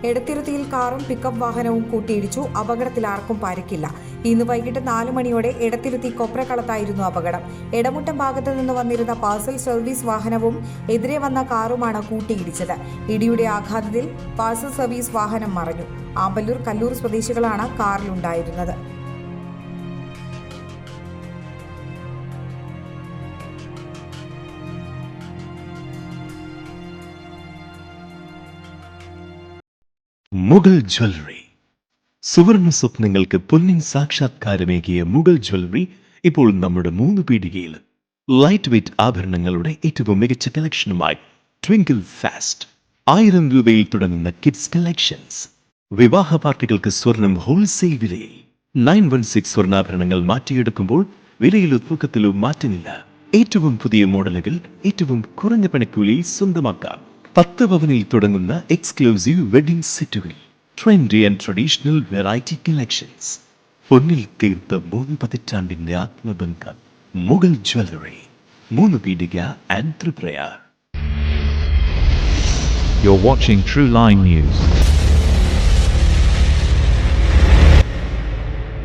എടത്തിരുത്തിയിൽ കാറും പിക്കപ്പ് വാഹനവും കൂട്ടിയിടിച്ചു. അപകടത്തിൽ ആർക്കും പരിക്കില്ല. ഇന്ന് വൈകിട്ട് 4 മണിയോടെ എടത്തിരുത്തി കൊപ്രക്കളത്തായിരുന്നു അപകടം. എടമുട്ടം ഭാഗത്തു നിന്ന് വന്നിരുന്ന പാഴ്സൽ സർവീസ് വാഹനവും എതിരെ വന്ന കാറുമാണ് കൂട്ടിയിടിച്ചത്. ഇടിയുടെ ആഘാതത്തിൽ പാഴ്സൽ സർവീസ് വാഹനം മറിഞ്ഞു. ആമ്പല്ലൂർ, കല്ലൂർ സ്വദേശികളാണ് കാറിലുണ്ടായിരുന്നത്. മുഗൾ ജ്വല്ലറി. സുവർണ സ്വപ്നങ്ങൾക്ക് പൊന്നിൻ സാക്ഷാത്കാരമേകിയ മുഗൾ ജ്വല്ലറി ഇപ്പോൾ നമ്മുടെ 3 പീടികയിൽ. ലൈറ്റ് വെയ്റ്റ് ആഭരണങ്ങളുടെ ഏറ്റവും മികച്ച കളക്ഷനുമായി ട്വിങ്കിൾ ഫാസ്റ്റ്. 1000 രൂപയിൽ തുടങ്ങുന്ന കിഡ്സ് കളക്ഷൻസ്. വിവാഹ പാർട്ടികൾക്ക് സ്വർണം ഹോൾസെയിൽ വിലയിൽ. 916 സ്വർണ്ണാഭരണങ്ങൾ മാറ്റിയെടുക്കുമ്പോൾ വിലയിലോ തൂക്കത്തിലോ മാറ്റമില്ല. ഏറ്റവും പുതിയ മോഡലുകൾ ഏറ്റവും കുറഞ്ഞ പണിക്കൂലിയിൽ സ്വന്തമാക്കാം. 10 പവനിൽ തുടങ്ങുന്ന എക്സ്ക്ലൂസീവ് വെഡിംഗ് സെറ്റുകൾ. Trendy and traditional variety collections. പൊന്നിൽ തീർത്ത 3 പതിറ്റാണ്ടിന്റെ ആത്മബന്ധം. മുഗൾ ജ്വല്ലറി, 3 പീടിക and Triprayar. You're watching True Line News.